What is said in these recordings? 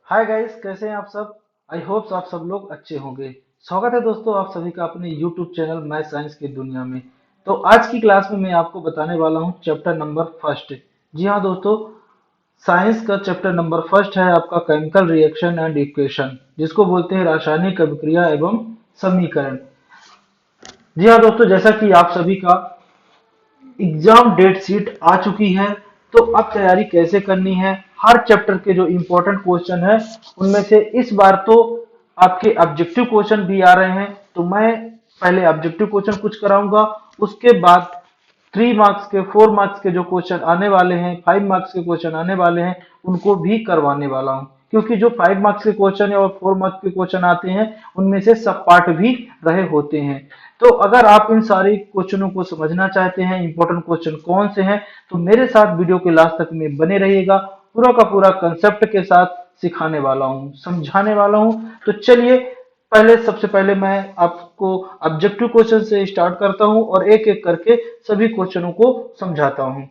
Hi guys, कैसे हैं आप सब। आई होप्स आप सब लोग अच्छे होंगे। स्वागत है दोस्तों आप सभी का अपने यूट्यूब चैनल मैथ साइंस की दुनिया में। तो आज की क्लास में मैं आपको बताने वाला हूं चैप्टर नंबर फर्स्ट। जी हाँ दोस्तों, साइंस का चैप्टर नंबर फर्स्ट है आपका केमिकल रिएक्शन एंड इक्वेशन, जिसको बोलते हैं रासायनिक अभिक्रिया एवं समीकरण। जी हाँ दोस्तों, जैसा कि आप सभी का एग्जाम डेट शीट आ चुकी है, तो अब तैयारी कैसे करनी है। हर चैप्टर के जो इम्पोर्टेंट क्वेश्चन है उनमें से इस बार तो आपके ऑब्जेक्टिव क्वेश्चन भी आ रहे हैं। तो मैं पहले ऑब्जेक्टिव क्वेश्चन कुछ कराऊंगा, उसके बाद 3 मार्क्स के 4 मार्क्स के जो क्वेश्चन आने वाले हैं, 5 मार्क्स के क्वेश्चन आने वाले हैं, उनको भी करवाने वाला हूं। क्योंकि जो 5 मार्क्स के क्वेश्चन है और 4 मार्क्स के क्वेश्चन आते हैं, उनमें से सब पार्ट भी रहे होते हैं। तो अगर आप इन सारे क्वेश्चनों को समझना चाहते हैं, इंपॉर्टेंट क्वेश्चन कौन से हैं, तो मेरे साथ वीडियो के लास्ट तक में बने रहिएगा। पूरा का पूरा कंसेप्ट के साथ सिखाने वाला हूँ, समझाने वाला हूँ। तो चलिए, सबसे पहले मैं आपको ऑब्जेक्टिव क्वेश्चन से स्टार्ट करता हूं और एक एक करके सभी क्वेश्चनों को समझाता हूं।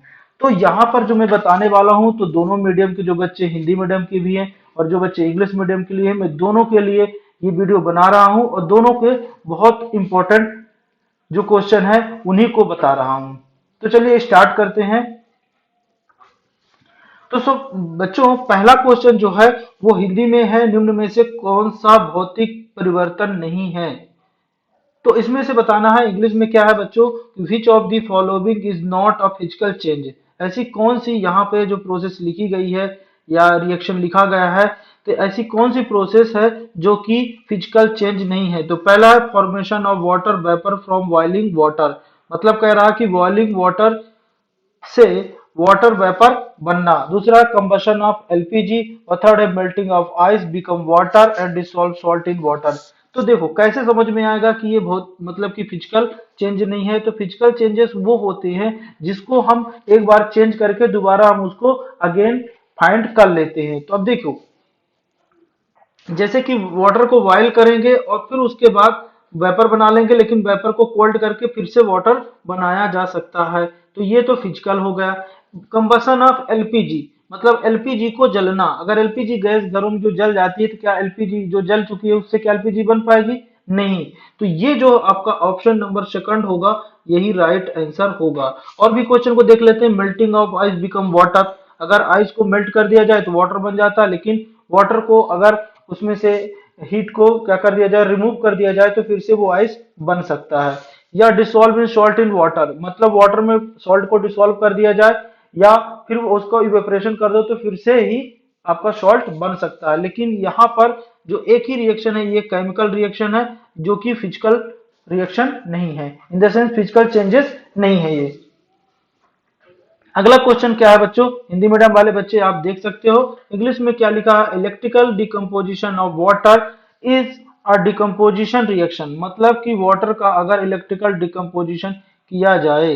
तो यहाँ पर जो मैं बताने वाला हूं, तो दोनों मीडियम के जो बच्चे हिंदी मीडियम के भी हैं और जो बच्चे इंग्लिश मीडियम के लिए हैं, मैं दोनों के लिए ये वीडियो बना रहा हूं और दोनों के बहुत इंपॉर्टेंट जो क्वेश्चन है उन्हीं को बता रहा हूं। तो चलिए स्टार्ट करते हैं। तो सब बच्चों, पहला क्वेश्चन जो है वो हिंदी में है, निम्न में से कौन सा भौतिक परिवर्तन नहीं है। तो इसमें से बताना है। इंग्लिश में क्या है बच्चों, विच of the following is not a physical change. ऐसी कौन सी यहाँ पे जो प्रोसेस लिखी गई है या रिएक्शन लिखा गया है, तो ऐसी कौन सी प्रोसेस है जो कि फिजिकल चेंज नहीं है। तो पहला है formation of water vapour from boiling water. मतलब कह रहा है कि बॉइलिंग वाटर से वाटर वेपर बनना। दूसरा कंबशन ऑफ एलपीजी और थर्ड है melting of ice become water and dissolve salt in water. तो देखो कैसे समझ में आएगा कि ये बहुत मतलब कि फिजिकल चेंज नहीं है। तो फिजिकल चेंजेस वो होते हैं जिसको हम एक बार चेंज करके दोबारा हम उसको अगेन फाइंड कर लेते हैं। तो अब देखो, जैसे कि वाटर को बॉयल करेंगे और फिर उसके बाद वेपर बना लेंगे, लेकिन वेपर को कोल्ड करके फिर से वाटर बनाया जा सकता है। तो ये तो फिजिकल हो गया। कंबसन ऑफ एलपीजी, मतलब एलपीजी को जलना। अगर एलपीजी गैस घरों में जो जल जाती है, तो क्या एलपीजी जो जल चुकी है उससे क्या एलपीजी बन पाएगी? नहीं। तो ये जो आपका ऑप्शन नंबर सेकंड होगा, यही राइट आंसर होगा। और भी क्वेश्चन को देख लेते हैं। Melting of ice become water. अगर आइस को मेल्ट कर दिया जाए तो वाटर बन जाता है, लेकिन वाटर को अगर उसमें से हीट को क्या कर दिया जाए, रिमूव कर दिया जाए, तो फिर से वो आइस बन सकता है। या dissolve in salt in water, मतलब वाटर में सॉल्ट को डिसॉल्व कर दिया जाए या फिर उसको इवेपोरेशन कर दो, तो फिर से ही आपका सॉल्ट बन सकता है। लेकिन यहाँ पर जो एक ही रिएक्शन है, ये केमिकल रिएक्शन है, जो कि फिजिकल रिएक्शन नहीं है। In the sense physical changes नहीं है ये। अगला क्वेश्चन क्या है बच्चों, हिंदी मीडियम वाले बच्चे आप देख सकते हो। इंग्लिश में क्या लिखा है, electrical decomposition of water is a decomposition reaction. मतलब कि वाटर का अगर इलेक्ट्रिकल डिकम्पोजिशन किया जाए,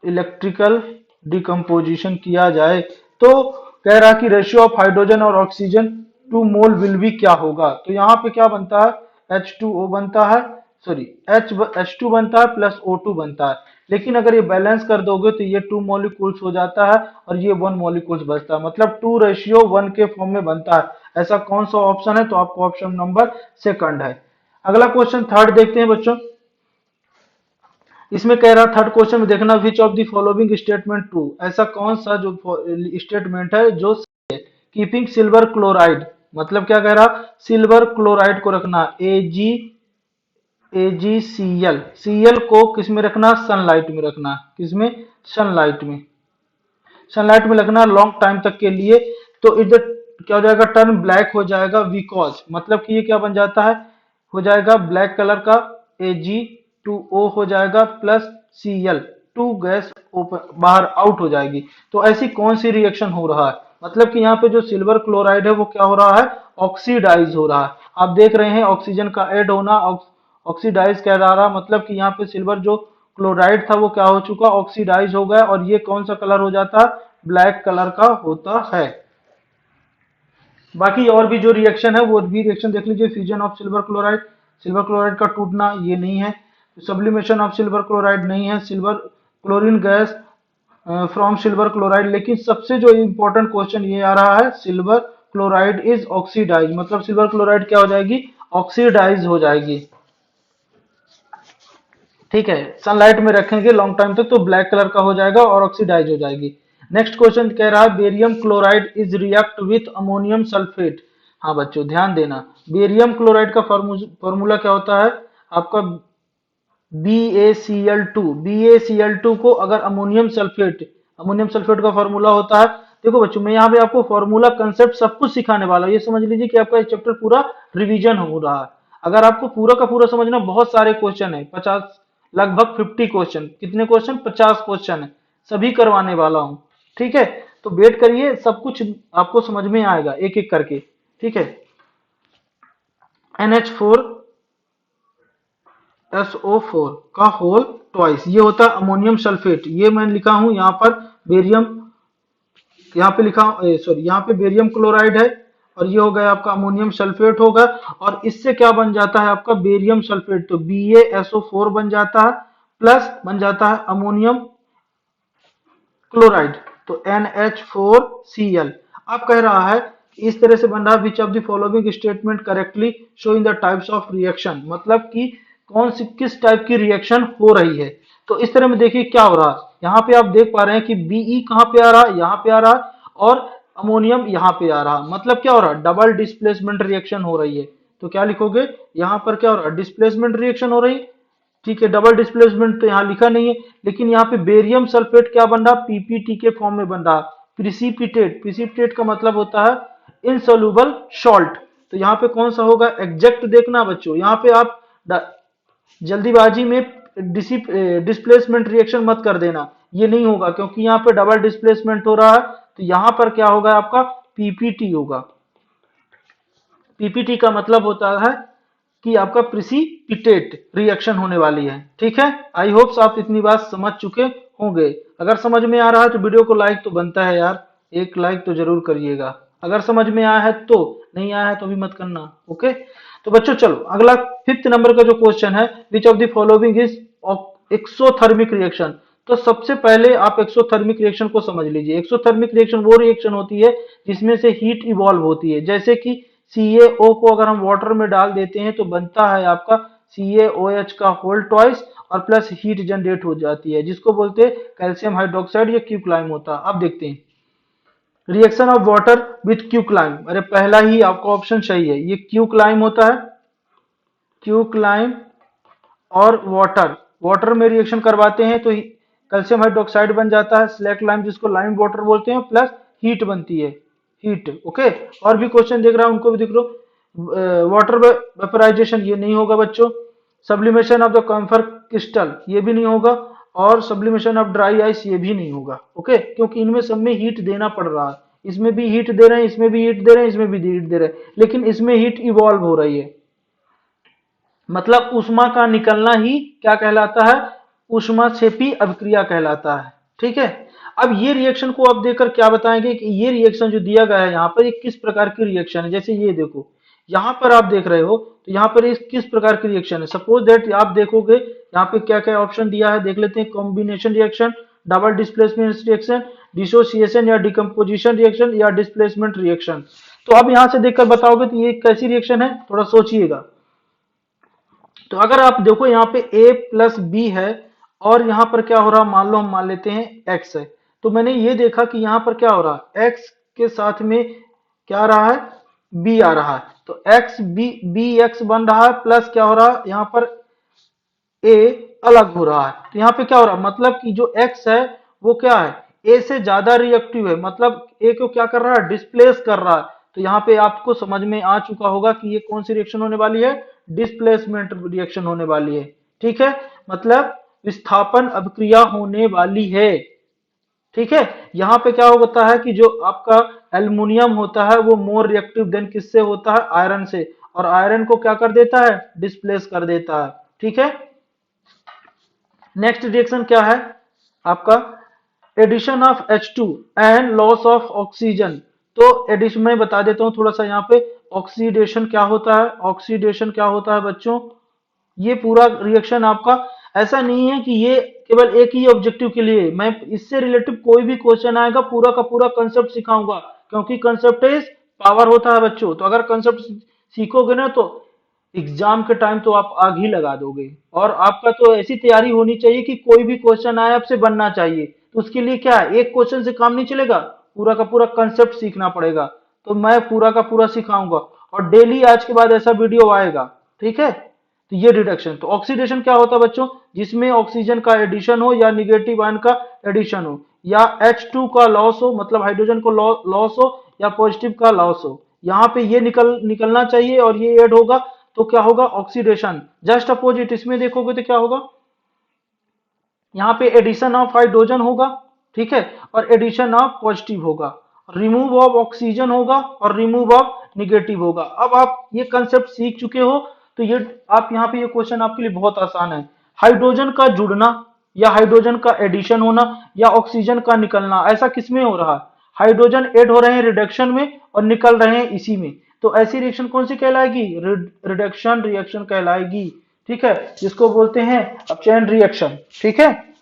इलेक्ट्रिकल डिकम्पोजिशन किया जाए, तो कह रहा कि रेशियो ऑफ हाइड्रोजन और oxygen two mole will be क्या होगा। तो यहाँ पे क्या बनता है, H2O बनता है, सॉरी H2 बनता है प्लस O2 बनता है। लेकिन अगर ये बैलेंस कर दोगे तो ये 2 मॉलिक्यूल्स हो जाता है और ये 1 मॉलिक्यूल्स बचता है, मतलब 2:1 के फॉर्म में बनता है। ऐसा कौन सा ऑप्शन है, तो आपको ऑप्शन नंबर सेकंड है। अगला क्वेश्चन थर्ड देखते हैं बच्चों। इसमें कह रहा थर्ड क्वेश्चन में देखना, विच of the following statement true. ऐसा कौन सा जो स्टेटमेंट है जो कीपिंग सिल्वर क्लोराइड, मतलब क्या कह रहा, सिल्वर क्लोराइड को रखना, AgCl, Cl को किस में रखना, सनलाइट में रखना। किस में, सनलाइट में। सनलाइट में रखना लॉन्ग टाइम तक के लिए। तो इधर क्या हो जाएगा, टर्न ब्लैक हो जाएगा बिकॉज, मतलब कि ये क्या बन जाता है, हो जाएगा ब्लैक कलर का, Ag2O हो जाएगा प्लस Cl, टू गैस बाहर आउट हो जाएगी। तो ऐसी कौन सी रिएक्शन हो रहा है, मतलब कि यहाँ पे जो सिल्वर क्लोराइड है वो क्या हो रहा है, ऑक्सीडाइज हो रहा है। आप देख रहे हैं ऑक्सीजन का ऐड होना, ऑक्सीडाइज कह रहा, मतलब कि यहाँ पे सिल्वर जो क्लोराइड था वो क्या हो चुका, ऑक्सीडाइज हो गया, और ये कौन सा कलर हो जाता है, ब्लैक कलर का होता है। बाकी और भी जो रिएक्शन है वो भी रिएक्शन देख लीजिए। Fusion of silver chloride, silver chloride का टूटना, ये नहीं है। सब्लिमेशन ऑफ सिल्वर क्लोराइड नहीं है। Silver chlorine gas from silver chloride. लेकिन सबसे जो इंपॉर्टेंट क्वेश्चन ये आ रहा है, सिल्वर क्लोराइड इज ऑक्सीडाइज, मतलब सिल्वर क्लोराइड क्या हो जाएगी, ऑक्सीडाइज हो जाएगी। ठीक है, सनलाइट में रखेंगे लॉन्ग टाइम तक तो ब्लैक कलर का हो जाएगा और ऑक्सीडाइज हो जाएगी। नेक्स्ट क्वेश्चन कह रहा है barium chloride is react with ammonium sulphate. हाँ बच्चों ध्यान देना, बेरियम क्लोराइड का फॉर्मूला क्या होता है आपका, BaCl2। BaCl2 को अगर अमोनियम सल्फेट का फॉर्मूला होता है। देखो बच्चों मैं यहाँ पे आपको फॉर्मूला कंसेप्ट सब कुछ सिखाने वाला हूँ, ये समझ लीजिए कि आपका चैप्टर पूरा रिवीजन हो रहा है। अगर आपको पूरा का पूरा समझना, बहुत सारे क्वेश्चन है, 50 लगभग 50 क्वेश्चन, कितने क्वेश्चन, 50 क्वेश्चन है, सभी करवाने वाला हूँ। ठीक है, तो वेट करिए, सब कुछ आपको समझ में आएगा एक एक करके। ठीक है, NH4SO4 का होल ट्वाइस, ये होता है अमोनियम सल्फेट। ये मैं लिखा हूं यहाँ पर बेरियम, यहाँ पे लिखा सॉरी यहाँ पे बेरियम क्लोराइड है, और ये हो गया आपका अमोनियम सल्फेट होगा, और इससे क्या बन जाता है आपका बेरियम सल्फेट, तो BaSO4 बन जाता है, प्लस बन जाता है अमोनियम क्लोराइड, तो NH4Cl। अब कह रहा है इस तरह से बन रहा है, विच of the following statement correctly showing the types of reaction, मतलब कि कौन सी किस टाइप की रिएक्शन हो रही है। तो इस तरह में देखिए क्या हो रहा है, यहाँ पे आप देख पा रहे हैं कि Be कहाँ पे आ रहा है, यहाँ पे आ रहा है, और अमोनियम यहाँ पे आ रहा है, मतलब क्या हो रहा है, डबल डिस्प्लेसमेंट रिएक्शन हो रही है। तो क्या लिखोगे, यहाँ पर क्या हो रहा है, डिस्प्लेसमेंट रिएक्शन हो रही है। ठीक है, डबल डिस्प्लेसमेंट तो यहाँ लिखा नहीं है, लेकिन यहाँ पे बेरियम सल्फेट क्या बन रहा, पीपीटी के फॉर्म में बन रहा। प्रिसिपिटेट, प्रिसिपिटेट का मतलब होता है इनसोल्यूबल सॉल्ट, तो यहाँ पे कौन सा होगा, एग्जैक्ट देखना बच्चों, यहाँ पे आप जल्दीबाजी में डिस्प्लेसमेंट रिएक्शन मत कर देना, ये नहीं होगा, क्योंकि यहाँ पे डबल डिस्प्लेसमेंट हो रहा है, तो यहाँ पर क्या होगा आपका, पीपीटी होगा। पीपीटी का मतलब होता है कि आपका प्रिसिपिटेट रिएक्शन होने वाली है। ठीक है, आई होप्स आप इतनी बात समझ चुके होंगे। अगर समझ में आ रहा है तो वीडियो को लाइक तो बनता है यार, एक लाइक तो जरूर करिएगा, अगर समझ में आया है तो, नहीं आया है तो भी मत करना। ओके, तो बच्चों चलो अगला 5th नंबर का जो क्वेश्चन है, विच of the following is exothermic reaction. तो सबसे पहले आप एक्सोथर्मिक रिएक्शन को समझ लीजिए। एक्सोथर्मिक रिएक्शन वो रिएक्शन होती है जिसमें से हीट इवॉल्व होती है, जैसे कि CaO को अगर हम वाटर में डाल देते हैं तो बनता है आपका CaOH का होल ट्वाइस, और प्लस हीट जनरेट हो जाती है, जिसको बोलते हैं कैल्शियम हाइड्रोक्साइड या क्यूक्लाइम होता है। अब देखते हैं रिएक्शन ऑफ वाटर विथ क्यूक्लाइम। अरे पहला ही आपका ऑप्शन सही है, ये क्यूक्लाइम होता है, क्यूक्लाइम और वाटर, वाटर में रिएक्शन करवाते हैं तो कैल्शियम हाइड्रोक्साइड बन जाता है, स्लैक लाइम जिसको लाइम वाटर बोलते हैं, प्लस हीट बनती है, हीट। ओके, और भी क्वेश्चन देख रहा हूं उनको भी देख लो। वाटर वेपराइजेशन ये नहीं होगा बच्चों, sublimation of the camphor crystal ये भी नहीं होगा, और सब्लिमेशन ऑफ ड्राई आइस ये भी नहीं होगा। ओके, क्योंकि इनमें सब में हीट देना पड़ रहा है, इसमें भी हीट दे रहे हैं, इसमें भी हीट दे रहे हैं, इसमें भी हीट दे रहे हैं, लेकिन इसमें हीट इवॉल्व हो रही है, मतलब ऊष्मा का निकलना ही क्या कहलाता है, ऊष्माक्षेपी अभिक्रिया कहलाता है। ठीक है, अब ये रिएक्शन को आप देखकर क्या बताएंगे कि ये रिएक्शन जो दिया गया है यहाँ पर, ये किस प्रकार की रिएक्शन है। जैसे ये देखो, यहाँ पर आप देख रहे हो तो यहाँ पर इस किस प्रकार की रिएक्शन है। सपोज दैट आप देखोगे यहाँ पे क्या क्या ऑप्शन दिया है, देख लेते हैं। Combination reaction, double displacement reaction, dissociation या डिकम्पोजिशन रिएक्शन, या डिस्प्लेसमेंट रिएक्शन। तो अब यहाँ से देखकर बताओगे तो ये कैसी रिएक्शन है, थोड़ा सोचिएगा। तो अगर आप देखो यहाँ पे A प्लस बी है, और यहाँ पर क्या हो रहा है, मान लो हम मान लेते हैं X है, तो मैंने ये देखा कि यहाँ पर क्या हो रहा है, X के साथ में क्या आ रहा है, B आ रहा है, तो X B BX बन रहा है, प्लस क्या हो रहा है यहाँ पर A अलग हो रहा है। तो यहाँ पे क्या हो रहा है, मतलब कि जो X है वो क्या है, A से ज्यादा रिएक्टिव है, मतलब A को क्या कर रहा है, डिस्प्लेस कर रहा है। तो यहाँ पे आपको समझ में आ चुका होगा कि ये कौन सी रिएक्शन होने वाली है, डिस्प्लेसमेंट रिएक्शन होने वाली है। ठीक है, मतलब विस्थापन अभिक्रिया होने वाली है। ठीक है, यहाँ पे क्या होता है कि जो आपका एल्युमिनियम होता है वो मोर रिएक्टिव देन किससे होता है, आयरन से, और आयरन को क्या कर देता है, डिस्प्लेस कर देता है। ठीक है, नेक्स्ट रिएक्शन क्या है आपका, addition of H2 and loss of oxygen. तो एडिशन में बता देता हूं थोड़ा सा, यहाँ पे ऑक्सीडेशन क्या होता है, ऑक्सीडेशन क्या होता है बच्चों, ये पूरा रिएक्शन आपका ऐसा नहीं है कि ये केवल एक ही ऑब्जेक्टिव के लिए, मैं इससे रिलेटिव कोई भी क्वेश्चन आएगा पूरा का पूरा कंसेप्ट सिखाऊंगा, क्योंकि कंसेप्ट इज पावर होता है बच्चों। तो अगर कंसेप्ट सीखोगे ना तो एग्जाम के टाइम तो आप आग ही लगा दोगे। और आपका तो ऐसी तैयारी होनी चाहिए कि कोई भी क्वेश्चन आए आपसे बनना चाहिए। तो उसके लिए क्या है, एक क्वेश्चन से काम नहीं चलेगा, पूरा का पूरा कंसेप्ट सीखना पड़ेगा। तो मैं पूरा का पूरा सिखाऊंगा और डेली आज के बाद ऐसा वीडियो आएगा, ठीक है। तो ये रिडक्शन, तो ऑक्सीडेशन क्या होता है बच्चों, जिसमें ऑक्सीजन का एडिशन हो या निगेटिव आयन का एडिशन हो, या H2 का लॉस हो, मतलब हाइड्रोजन को लॉस हो, या पॉजिटिव का लॉस हो। यहाँ पे ये निकलना चाहिए और ये ऐड होगा, तो क्या होगा, ऑक्सीडेशन। जस्ट अपोजिट इसमें देखोगे तो क्या होगा, यहाँ पे एडिशन ऑफ हाइड्रोजन होगा, ठीक है, और एडिशन ऑफ पॉजिटिव होगा, रिमूव ऑफ ऑक्सीजन होगा और रिमूव ऑफ निगेटिव होगा। अब आप ये कंसेप्ट सीख चुके हो, तो ये आप यहाँ पे ये क्वेश्चन आपके लिए बहुत आसान है। हाइड्रोजन का जुड़ना या हाइड्रोजन का एडिशन होना या ऑक्सीजन का निकलना, ऐसा किसमें हो रहा है, हाइड्रोजन ऐड हो रहे हैं रिडक्शन में और निकल रहे हैं इसी में। तो ऐसी रिएक्शन कौन सी कहलाएगी, रिडक्शन रिएक्शन कहलाएगी, ठीक है, जिसको बोलते हैं अब चेन रिएक्शन, ठीक है।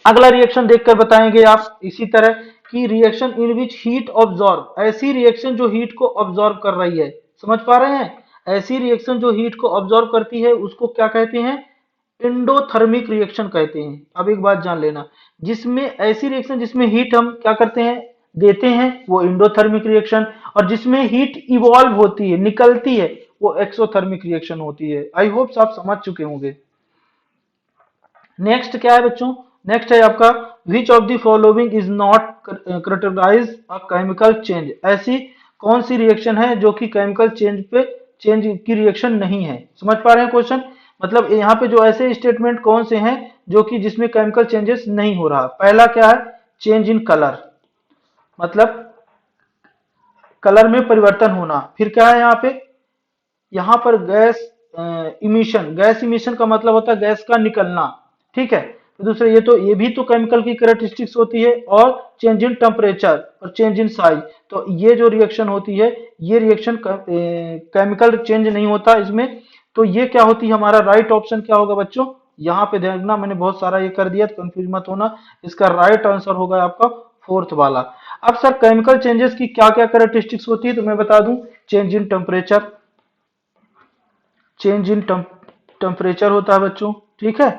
अगला रिएक्शन देखकर बताएंगे आप इसी तरह की reaction in which heat absorb, ऐसी रिएक्शन जो हीट को ऑब्जॉर्ब कर रही है, समझ पा रहे हैं, ऐसी रिएक्शन जो हीट को ऑब्जॉर्ब करती है उसको क्या कहते हैं, एंडोथर्मिक रिएक्शन कहते हैं। अब एक बात जान लेना, जिसमें ऐसी रिएक्शन जिसमें हीट हम क्या करते हैं, देते हैं, वो एंडोथर्मिक रिएक्शन, और जिसमें हीट इवॉल्व होती है, निकलती है, वो एक्सोथर्मिक रिएक्शन होती है। आई होप आप समझ चुके होंगे। नेक्स्ट क्या है बच्चों, नेक्स्ट है आपका which of the following is not characterize a chemical change, ऐसी कौन सी रिएक्शन है जो कि केमिकल चेंज की रिएक्शन नहीं है। समझ पा रहे हैं क्वेश्चन, मतलब यहाँ पे जो ऐसे स्टेटमेंट कौन से हैं जो कि जिसमें केमिकल चेंजेस नहीं हो रहा। पहला क्या है, चेंज इन कलर, मतलब कलर में परिवर्तन होना। फिर क्या है यहाँ पे, यहाँ पर गैस इमिशन, गैस इमिशन का मतलब होता है गैस का निकलना, ठीक है। तो दूसरा ये भी तो केमिकल की कैरेक्टरिस्टिक्स होती है, और चेंज इन टेम्परेचर और चेंज इन साइज। तो ये जो रिएक्शन होती है, ये रिएक्शन केमिकल चेंज नहीं होता इसमें। तो ये क्या होती है, हमारा राइट ऑप्शन क्या होगा बच्चों, यहाँ पे देखना मैंने बहुत सारा ये कर दिया तो कंफ्यूज मत होना, इसका राइट आंसर होगा आपका फोर्थ वाला। अब सर केमिकल चेंजेस की क्या क्या कैरेक्टरिस्टिक्स होती है, तो मैं बता दूं, change in temperature, change in temperature होता है बच्चों, ठीक है,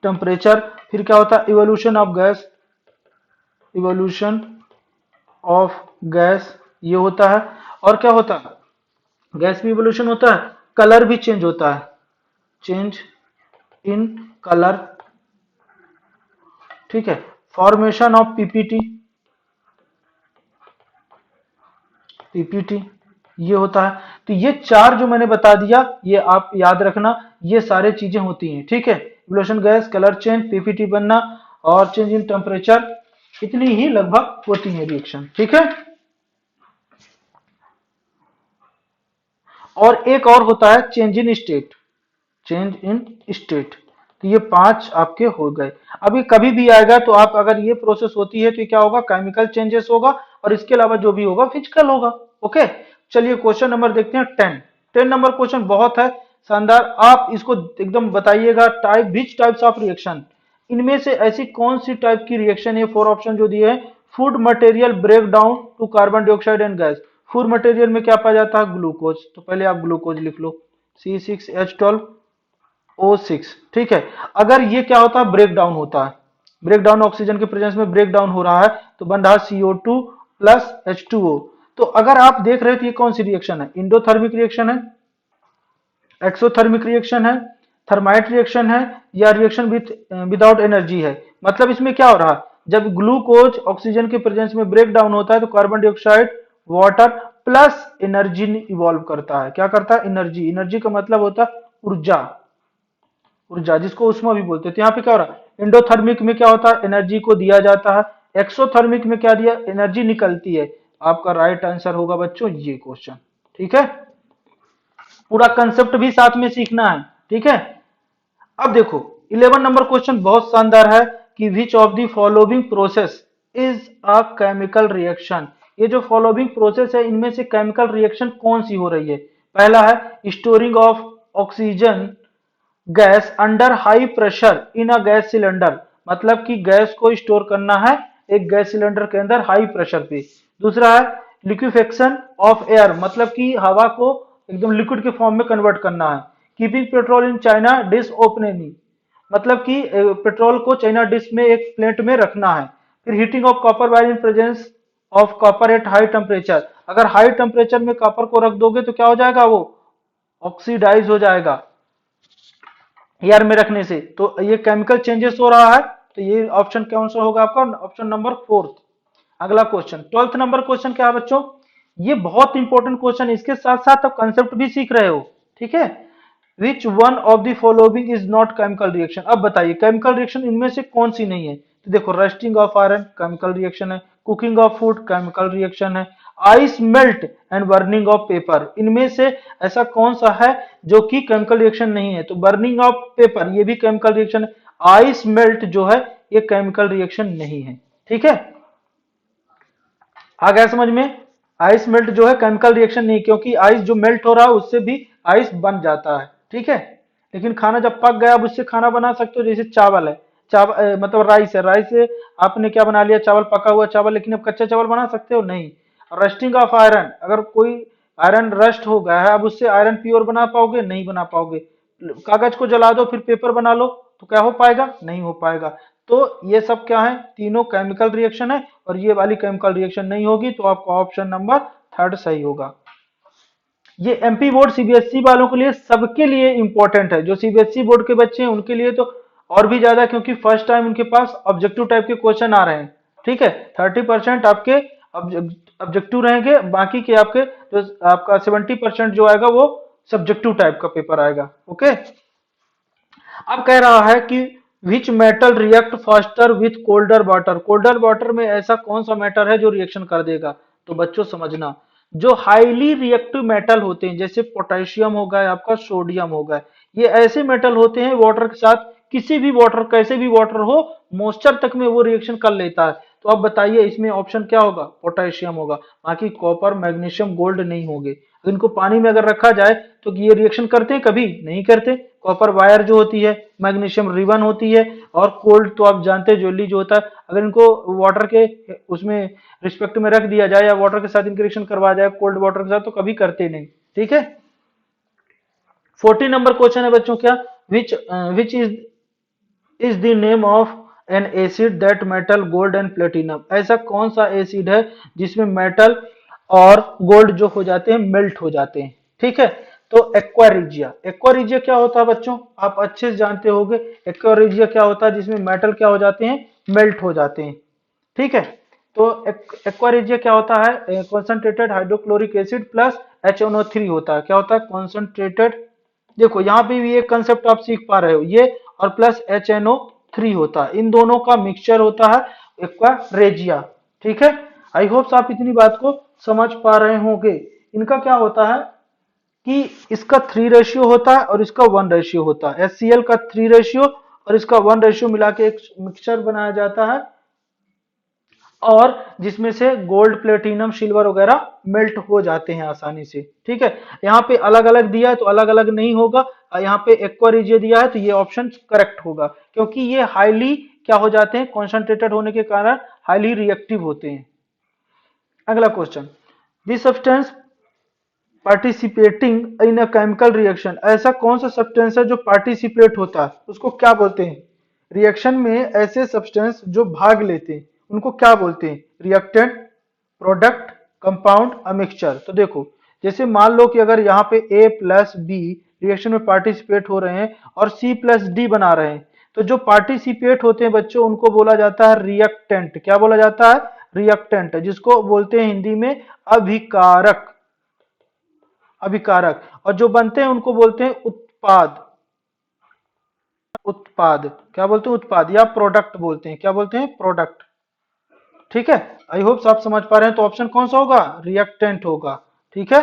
टेम्परेचर। फिर क्या होता है, evolution of gas, evolution of gas ये होता है। और क्या होता है, गैस भी इवोल्यूशन होता है, कलर भी चेंज होता है, चेंज इन कलर, ठीक है, फॉर्मेशन ऑफ पीपीटी, पीपीटी ये होता है। तो ये चार जो मैंने बता दिया ये आप याद रखना, ये सारे चीजें होती हैं, ठीक है, evolution gas, colour change, PPT बनना और चेंज इन टेम्परेचर, इतनी ही लगभग होती है रिएक्शन, ठीक है। और एक और होता है change in state, change in state. तो ये पांच आपके हो गए। अभी कभी भी आएगा तो आप अगर ये प्रोसेस होती है तो क्या होगा, केमिकल चेंजेस होगा, और इसके अलावा जो भी होगा फिजिकल होगा। ओके, चलिए क्वेश्चन नंबर देखते हैं 10। 10 नंबर क्वेश्चन बहुत है शानदार, आप इसको एकदम बताइएगा। Type which types of reaction, इनमें से ऐसी कौन सी टाइप की रिएक्शन, ये 4 ऑप्शन जो दिए हैं, food material break down to carbon dioxide and gas. Food material में क्या पाया जाता है, ग्लूकोज। तो पहले आप ग्लूकोज लिख लो, C6H12O6, ठीक है। अगर ये क्या होता है, ब्रेक डाउन होता है, ब्रेक डाउन ऑक्सीजन के प्रेजेंस में ब्रेक डाउन हो रहा है, तो बन रहा है CO2 प्लस H2O। तो अगर आप देख रहे हो तो ये कौन सी रिएक्शन है, इंडोथर्मिक रिएक्शन है, एक्सोथर्मिक रिएक्शन है, थर्माइट रिएक्शन है, या रिएक्शन विदाउट एनर्जी है। मतलब इसमें क्या हो रहा है, जब ग्लूकोज ऑक्सीजन के प्रेजेंस में ब्रेक डाउन होता है तो carbon dioxide water plus energy evolve करता है। क्या करता है, एनर्जी, एनर्जी का मतलब होता है ऊर्जा, ऊर्जा जिसको उष्मा भी बोलते हैं। तो यहाँ पे क्या हो रहा है, एंडोथर्मिक में क्या होता है, एनर्जी को दिया जाता है, एक्सोथर्मिक में क्या दिया, एनर्जी निकलती है। आपका राइट आंसर होगा बच्चों ये क्वेश्चन, ठीक है। पूरा कंसेप्ट भी साथ में सीखना है, ठीक है। अब देखो 11 नंबर क्वेश्चन बहुत शानदार है कि विच of the following process is a chemical reaction. ये जो फॉलोइंग प्रोसेस है इनमें से केमिकल रिएक्शन कौन सी हो रही है। पहला है storing of oxygen gas under high pressure in a gas cylinder, मतलब कि गैस को स्टोर करना है एक गैस सिलेंडर के अंदर हाई प्रेशर पे। दूसरा है लिक्विफेक्शन ऑफ एयर, मतलब कि हवा को एकदम लिक्विड के फॉर्म में कन्वर्ट करना है। Keeping petrol in China dish opening, मतलब कि पेट्रोल को चाइना डिश में एक प्लेट में रखना है। फिर heating of copper wire in presence of copper at high temperature, अगर हाई टेम्परेचर में कॉपर को रख दोगे तो क्या हो जाएगा, वो ऑक्सीडाइज हो जाएगा एयर में रखने से, तो ये केमिकल चेंजेस हो रहा है। तो ये ऑप्शन कौन सा होगा आपका, ऑप्शन नंबर फोर्थ। अगला क्वेश्चन 12th नंबर क्वेश्चन क्या है बच्चों, ये बहुत इंपॉर्टेंट क्वेश्चन, इसके साथ साथ आप कंसेप्ट भी सीख रहे हो, ठीक है। Which one of the following is not chemical reaction, अब बताइए केमिकल रिएक्शन इनमें से कौन सी नहीं है। तो देखो rusting of iron chemical reaction है, cooking of food chemical reaction है, ice melt and burning of paper, इनमें से ऐसा कौन सा है जो कि केमिकल रिएक्शन नहीं है। तो बर्निंग ऑफ पेपर ये भी केमिकल रिएक्शन है, आइस मेल्ट जो है ये केमिकल रिएक्शन नहीं है, ठीक है। आ गया समझ में, आइस मेल्ट जो है केमिकल रिएक्शन नहीं, क्योंकि आइस जो मेल्ट हो रहा है उससे भी आइस बन जाता है, ठीक है। लेकिन खाना जब पक गया अब उससे खाना बना सकते हो, जैसे चावल है, चावल मतलब राइस है, राइस से आपने क्या बना लिया, चावल, पका हुआ चावल, लेकिन अब कच्चा चावल बना सकते हो नहीं। रस्टिंग ऑफ आयरन, अगर कोई आयरन रस्ट हो गया है अब उससे आयरन प्योर बना पाओगे, नहीं बना पाओगे। कागज को जला दो फिर पेपर बना लो तो क्या हो पाएगा, नहीं हो पाएगा। तो ये सब क्या है, तीनों केमिकल रिएक्शन है, और ये वाली केमिकल रिएक्शन नहीं होगी, तो आपका ऑप्शन नंबर थर्ड सही होगा। ये एमपी बोर्ड सीबीएसई वालों के लिए सबके लिए इंपॉर्टेंट है, जो सीबीएसई बोर्ड के बच्चे हैं उनके लिए तो और भी ज्यादा, क्योंकि फर्स्ट टाइम उनके पास ऑब्जेक्टिव टाइप के क्वेश्चन आ रहे हैं, ठीक है। 30% आपके ऑब्जेक्टिव रहेंगे, बाकी के आपके जो आपका 70% जो आएगा वो सब्जेक्टिव टाइप का पेपर आएगा, ओके। अब कह रहा है कि which metal react faster with colder water, colder water में ऐसा कौन सा मेटल है जो रिएक्शन कर देगा। तो बच्चों समझना, जो हाईली रिएक्टिव मेटल होते हैं जैसे पोटेशियम हो गया, आपका सोडियम हो गया, ये ऐसे मेटल होते हैं वाटर के साथ, किसी भी वाटर, कैसे भी वाटर हो, मॉइस्चर तक में वो रिएक्शन कर लेता है। तो अब बताइए इसमें ऑप्शन क्या होगा, पोटेशियम होगा, बाकी कॉपर मैग्नीशियम गोल्ड नहीं होंगे। इनको पानी में अगर रखा जाए तो ये रिएक्शन करते हैं, कभी नहीं करते। कॉपर वायर जो होती है, मैग्नीशियम रिबन होती है, और कोल्ड तो आप जानते हैं ज्वेलरी जो होता है, अगर इनको वाटर के उसमें रिस्पेक्ट में रख दिया जाए या वाटर के साथ इनके रिएक्शन करवाया जाए कोल्ड वाटर के साथ, तो कभी करते नहीं, ठीक है। 14 नंबर क्वेश्चन है बच्चों क्या, which is the name of N acid that metal gold and platinum, ऐसा कौन सा एसिड है जिसमें मेटल और गोल्ड जो हो जाते हैं मेल्ट हो जाते हैं, ठीक है। तो एक्वारिजिया, एक्वारिजिया क्या होता है बच्चों, आप अच्छे से जानते होंगे। एक्वारिजिया क्या होता है, जिसमें मेटल क्या हो जाते हैं, मेल्ट हो जाते हैं, ठीक है। तो एक्वारिजिया क्या होता है, concentrated hydrochloric acid plus HNO3 होता है, क्या होता है, कॉन्सेंट्रेटेड, देखो यहाँ पे भी एक कंसेप्ट आप सीख पा रहे हो, ये और प्लस HNO3 होता है, इन दोनों का मिक्सचर होता है एक्वारेजिया, ठीक है। आई होप आप इतनी बात को समझ पा रहे होंगे। इनका क्या होता है कि इसका 3 रेशियो होता है और इसका 1 रेशियो होता है, HCl का 3 रेशियो और इसका 1 रेशियो मिला के एक मिक्सचर बनाया जाता है, और जिसमें से गोल्ड प्लेटिनम सिल्वर वगैरह मेल्ट हो जाते हैं आसानी से, ठीक है। यहाँ पे अलग अलग दिया है तो अलग अलग नहीं होगा, और यहाँ पे एक्वारिजिया दिया है तो ये ऑप्शन करेक्ट होगा, क्योंकि ये हाईली क्या हो जाते हैं, कॉन्सेंट्रेटेड होने के कारण हाईली रिएक्टिव होते हैं। अगला question, this substance participating in a chemical reaction, ऐसा कौन सा सब्सटेंस है जो पार्टिसिपेट होता है, उसको क्या बोलते हैं। रिएक्शन में ऐसे सब्सटेंस जो भाग लेते हैं उनको क्या बोलते हैं, रिएक्टेंट, प्रोडक्ट, कंपाउंड, मिक्सचर। तो देखो जैसे मान लो कि अगर यहाँ पे A प्लस बी रिएक्शन में पार्टिसिपेट हो रहे हैं और C प्लस डी बना रहे हैं, तो जो पार्टिसिपेट होते हैं बच्चों उनको बोला जाता है रिएक्टेंट, क्या बोला जाता है, रिएक्टेंट, जिसको बोलते हैं हिंदी में अभिकारक, अभिकारक। और जो बनते हैं उनको बोलते हैं उत्पाद, उत्पाद क्या बोलते हैं, उत्पाद, या प्रोडक्ट बोलते हैं, क्या बोलते हैं, प्रोडक्ट, ठीक है। आई होप आप समझ पा रहे हैं, तो ऑप्शन कौन सा होगा, रिएक्टेंट होगा, ठीक है।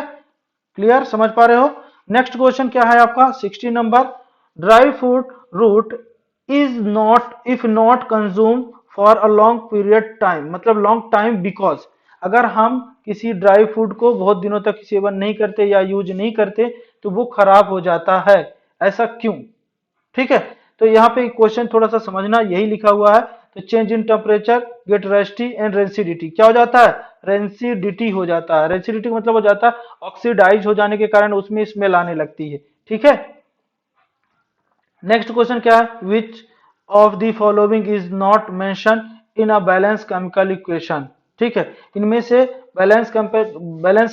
क्लियर, समझ पा रहे हो। नेक्स्ट क्वेश्चन क्या है आपका 16 number, dry fruit root is not if not consume for a long period time, मतलब लॉन्ग टाइम बिकॉज, अगर हम किसी ड्राई फ्रूट को बहुत दिनों तक सेवन नहीं करते या यूज नहीं करते तो वो खराब हो जाता है, ऐसा क्यों, ठीक है। तो यहाँ पे क्वेश्चन थोड़ा सा समझना, यही लिखा हुआ है, तो change in temperature get rusty and rancidity, क्या हो जाता है, रेंसिडिटी हो जाता है। रेंसिडिटी मतलब हो जाता है ऑक्सीडाइज हो जाने के कारण उसमें स्मेल आने लगती है। ठीक है। नेक्स्ट क्वेश्चन क्या है, विच of the following is not mention in a balance chemical equation. ठीक है, इनमें से बैलेंस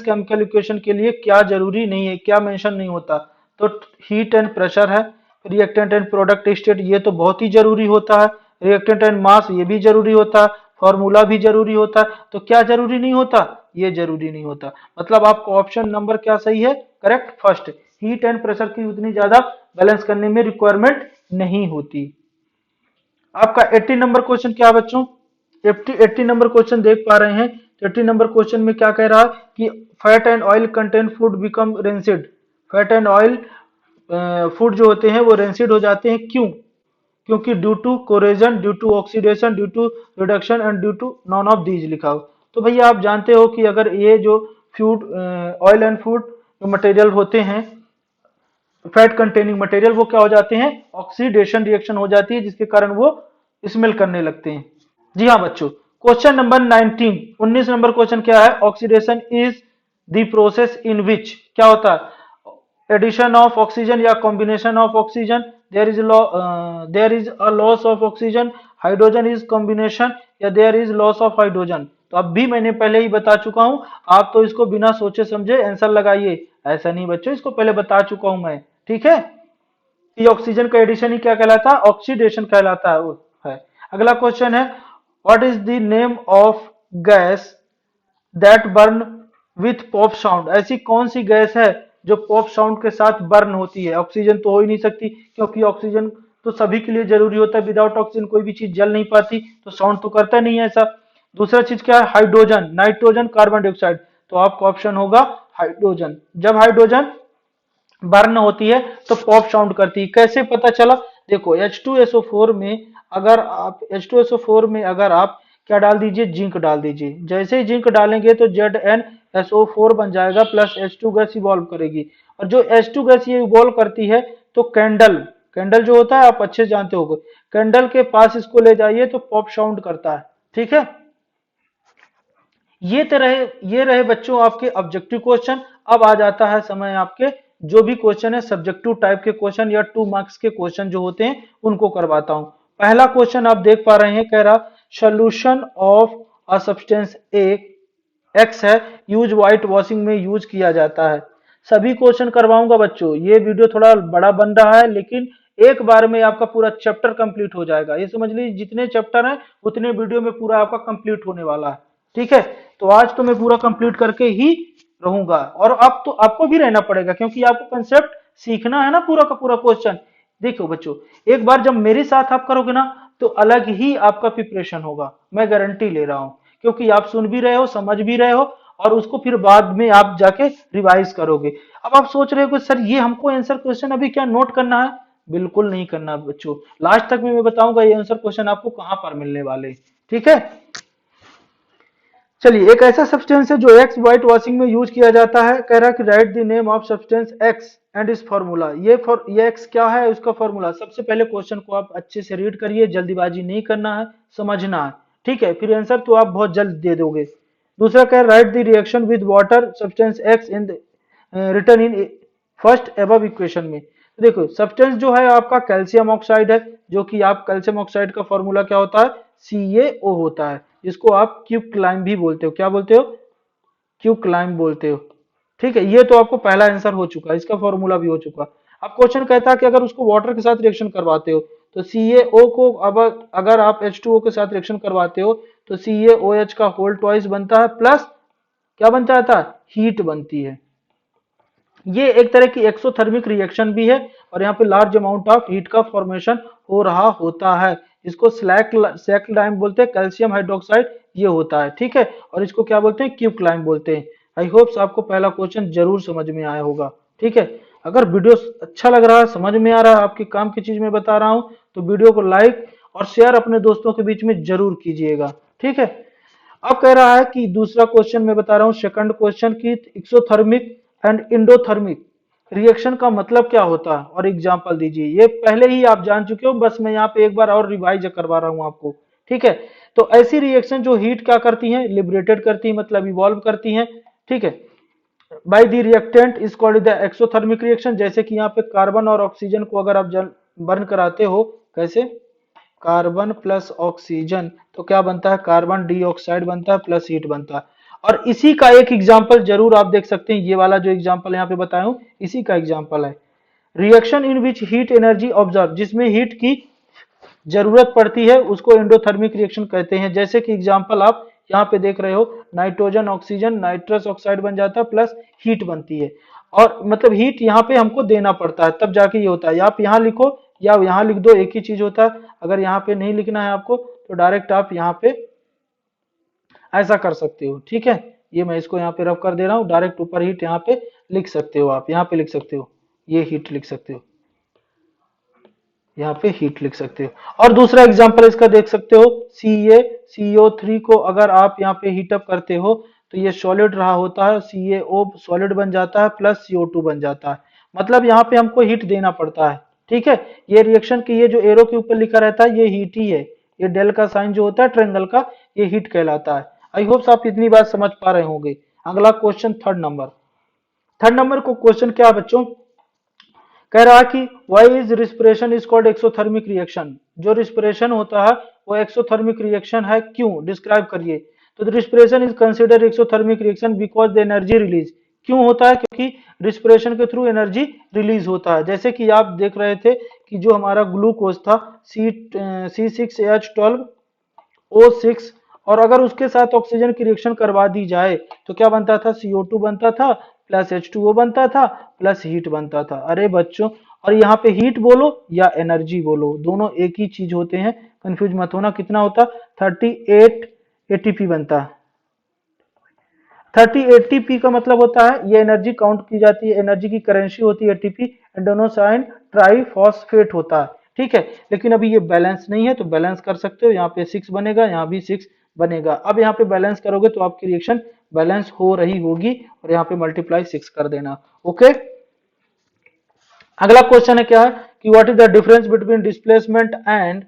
केमिकल इक्वेशन के लिए क्या जरूरी नहीं है, क्या मेंशन नहीं होता। तो हीट एंड प्रेशर है, रिएक्टेंट एंड प्रोडक्ट स्टेट ये तो बहुत ही जरूरी होता है, रिएक्टेंट एंड मास ये भी जरूरी होता है, फॉर्मूला भी जरूरी होता है। तो क्या जरूरी नहीं होता, ये जरूरी नहीं होता। मतलब आपको ऑप्शन नंबर क्या सही है, correct, first. Heat and pressure की उतनी ज्यादा बैलेंस करने में रिक्वायरमेंट नहीं होती। आपका 80 नंबर क्वेश्चन क्या है बच्चों, 80 नंबर क्वेश्चन देख पा रहे हैं। तो 80 नंबर क्वेश्चन में क्या कह रहा है कि fat and oil content food become rancid. Fat and oil food जो होते हैं वो रेंसिड हो जाते हैं, क्यों? क्योंकि due to corrosion, due to oxidation, due to reduction and due to none of these लिखा हो। तो भैया आप जानते हो कि अगर ये जो food oil and food material होते हैं, फैट कंटेनिंग मटेरियल, वो क्या हो जाते हैं, ऑक्सीडेशन रिएक्शन हो जाती है, जिसके कारण वो स्मेल करने लगते हैं। जी हाँ बच्चों, क्वेश्चन नंबर 19, 19 नंबर क्वेश्चन क्या है, oxidation is the process in which, क्या होता है, एडिशन ऑफ ऑक्सीजन या combination of oxygen, there is a loss of oxygen, hydrogen is combination, या there is loss of hydrogen. तो अब भी मैंने पहले ही बता चुका हूं, आप तो इसको बिना सोचे समझे आंसर लगाइए। ऐसा नहीं बच्चों, इसको पहले बता चुका हूं मैं। ठीक है, ये ऑक्सीजन का एडिशन ही क्या कहलाता है, ऑक्सीडेशन कहलाता है। अगला क्वेश्चन है, what is the name of gas that burn with pop sound. ऐसी कौन सी गैस है जो पॉप साउंड के साथ बर्न होती है। ऑक्सीजन तो हो ही नहीं सकती, क्योंकि ऑक्सीजन तो सभी के लिए जरूरी होता है, विदाउट ऑक्सीजन कोई भी चीज जल नहीं पाती, तो साउंड तो करता नहीं है ऐसा। दूसरा चीज क्या है, हाइड्रोजन, नाइट्रोजन, कार्बन डाइऑक्साइड। तो आपका ऑप्शन होगा हाइड्रोजन। जब हाइड्रोजन बर्न होती है तो पॉप साउंड करती है। कैसे पता चला, देखो H2SO4 में अगर आप H2SO4 में अगर आप क्या डाल दीजिए, जिंक डाल दीजिए। जैसे ही जिंक डालेंगे तो ZnSO4 बन जाएगा, प्लस H2 गैस इवॉल्व करेगी। और जो H2 गैस ये इवॉल्व करती है तो कैंडल, कैंडल जो होता है आप अच्छे से जानते होगे, कैंडल के पास इसको ले जाइए तो पॉप साउंड करता है। ठीक है, ये रहे बच्चों आपके ऑब्जेक्टिव क्वेश्चन। अब आ जाता है समय आपके जो भी क्वेश्चन है सब्जेक्टिव टाइप के क्वेश्चन या 2 मार्क्स के क्वेश्चन जो होते हैं उनको करवाता हूं। पहला क्वेश्चन आप देख पा रहे हैं, कह रहा solution of a substance A x है, यूज व्हाइट वॉशिंग में यूज किया जाता है। सभी क्वेश्चन करवाऊंगा बच्चों, ये वीडियो थोड़ा बड़ा बन रहा है, लेकिन एक बार में आपका पूरा चैप्टर कंप्लीट हो जाएगा। ये समझ लीजिए जितने चैप्टर हैं उतने वीडियो में पूरा आपका कंप्लीट होने वाला है। ठीक है, तो आज तो मैं पूरा कंप्लीट करके ही रहूंगा, और अब तो आपको भी रहना पड़ेगा, क्योंकि आपको कंसेप्ट सीखना है ना पूरा का पूरा क्वेश्चन। देखो बच्चों, एक बार जब मेरे साथ आप करोगे ना तो अलग ही आपका प्रिपरेशन होगा, मैं गारंटी ले रहा हूं, क्योंकि आप सुन भी रहे हो, समझ भी रहे हो, और उसको फिर बाद में आप जाके रिवाइज करोगे। अब आप सोच रहे हो कि सर ये हमको आंसर क्वेश्चन अभी क्या नोट करना है, बिल्कुल नहीं करना बच्चों, लास्ट तक में मैं बताऊंगा ये आंसर क्वेश्चन आपको कहां पर मिलने वाले। ठीक है, चलिए, एक ऐसा सब्सटेंस है जो एक्स व्हाइट वॉशिंग में यूज किया जाता है। कह रहा है कि right the name of substance x and इस फॉर्मूला। ये एक्स क्या है, उसका फॉर्मूला। सबसे पहले क्वेश्चन को आप अच्छे से रीड करिए, जल्दीबाजी नहीं करना है, समझना है। ठीक है, फिर आंसर तो आप बहुत जल्द दे दोगे। दूसरा कह right the reaction with water substance x in return in first above equation में। तो देखो सब्सटेंस जो है आपका कैल्शियम ऑक्साइड है, जो कि आप कैल्शियम ऑक्साइड का फॉर्मूला क्या होता है, CaO होता है, जिसको आप क्यूब भी बोलते हो। क्या बोलते हो, क्यूब बोलते हो। ठीक है, ये तो आपको पहला आंसर हो चुका है, इसका फॉर्मूला भी हो चुका। अब क्वेश्चन कहता है कि अगर उसको वाटर के साथ रिएक्शन करवाते हो तो CaO को, अब अगर आप H2O के साथ रिएक्शन करवाते हो तो CaOH का होल ट्वाइस बनता है, प्लस क्या बन जाता है, हीट बनती है। ये एक तरह की एक्सोथर्मिक रिएक्शन भी है, और यहाँ पे लार्ज अमाउंट ऑफ हीट का फॉर्मेशन हो रहा होता है। इसको सैक लाइम बोलते हैं, कैल्शियम हाइड्रोक्साइड ये होता है। ठीक है, और इसको क्या बोलते हैं, क्यूब क्लाइम बोलते हैं। आई होप्स आपको पहला क्वेश्चन जरूर समझ में आया होगा। ठीक है, अगर वीडियो अच्छा लग रहा है, समझ में आ रहा है, आपके काम की चीज में बता रहा हूँ, तो वीडियो को लाइक और शेयर अपने दोस्तों के बीच में जरूर कीजिएगा। ठीक है, अब कह रहा है कि दूसरा क्वेश्चन मैं बता रहा हूं, सेकंड क्वेश्चन की एक्सोथर्मिक एंड इंडोथर्मिक रिएक्शन का मतलब क्या होता है और एग्जांपल दीजिए। ये पहले ही आप जान चुके हो, बस मैं यहाँ पे एक बार और रिवाइज करवा रहा हूं आपको। ठीक है, तो ऐसी रिएक्शन जो हीट क्या करती हैं, लिबरेटेड करती है, मतलब इवॉल्व करती हैं, ठीक है, by the reactant is called the exothermic reaction. जैसे कि यहाँ पे कार्बन और ऑक्सीजन को अगर आप बर्न कराते हो, कैसे, कार्बन प्लस ऑक्सीजन, तो क्या बनता है, कार्बन डाइऑक्साइड बनता है प्लस हीट बनता है। और इसी का एक एग्जांपल जरूर आप देख सकते हैं, ये वाला जो एग्जांपल यहाँ पे बताया हूं इसी का एग्जांपल है। Reaction in which heat energy observe, जिसमें हीट की जरूरत पड़ती है उसको एंडोथर्मिक रिएक्शन कहते हैं। जैसे कि एग्जांपल आप यहाँ पे देख रहे हो, नाइट्रोजन ऑक्सीजन नाइट्रस ऑक्साइड बन जाता है प्लस हीट बनती है, और मतलब हीट यहाँ पे हमको देना पड़ता है तब जाके ये होता है। आप यहाँ लिखो या यहाँ लिख दो, एक ही चीज होता है। अगर यहाँ पे नहीं लिखना है आपको तो डायरेक्ट आप यहाँ पे ऐसा कर सकते हो, ठीक है। ये मैं इसको यहाँ पे रब कर दे रहा हूँ, डायरेक्ट ऊपर हीट यहाँ पे लिख सकते हो, आप यहाँ पे लिख सकते हो, ये हीट लिख सकते हो, यहाँ पे हीट लिख सकते हो। और दूसरा एग्जांपल इसका देख सकते हो, CaCO3 को अगर आप यहाँ पे हीट अप करते हो तो ये सॉलिड रहा होता है, CaO सॉलिड बन जाता है प्लस CO2 बन जाता है, मतलब यहाँ पे हमको हीट देना पड़ता है, ठीक है। ये रिएक्शन की ये जो एरो के ऊपर लिखा रहता है ये हीट ही है, ये डेल का साइन जो होता है ट्रायंगल का, ये हीट कहलाता है। आई होप आप इतनी बात समझ पा रहे होंगे। अगला क्वेश्चन थर्ड नंबर को क्वेश्चन क्या है बच्चों, कह रहा है कि why is respiration is called exothermic reaction. जो रिस्पिरेशन होता है वो एक्सोथर्मिक रिएक्शन है, क्यों, डिस्क्राइब करिए। तो respiration is consider exothermic reaction because the energy release, क्यों होता है, क्योंकि रिस्पिरेशन के थ्रू एनर्जी रिलीज होता है। जैसे कि आप देख रहे थे कि जो हमारा ग्लूकोज था C6H12O6, और अगर उसके साथ ऑक्सीजन की रिएक्शन करवा दी जाए तो क्या बनता था, CO2 बनता था प्लस H2O बनता था प्लस हीट बनता था। अरे बच्चों, और यहाँ पे हीट बोलो या एनर्जी बोलो दोनों एक ही चीज होते हैं, कंफ्यूज मत होना। कितना होता, 38 ATP बनता है। 30 ATP का मतलब होता है ये एनर्जी काउंट की जाती है, एनर्जी की करेंसी होती है ATP, एंडोनोसाइन ट्राइफॉस्फेट होता है, ठीक है। लेकिन अभी ये बैलेंस नहीं है तो बैलेंस कर सकते हो, यहाँ पे 6 बनेगा, यहाँ भी 6 बनेगा। अब यहाँ पे बैलेंस करोगे तो आपकी रिएक्शन बैलेंस हो रही होगी, और यहाँ पे मल्टीप्लाई 6 कर देना, ओके। अगला क्वेश्चन है क्या है कि what is the difference between displacement and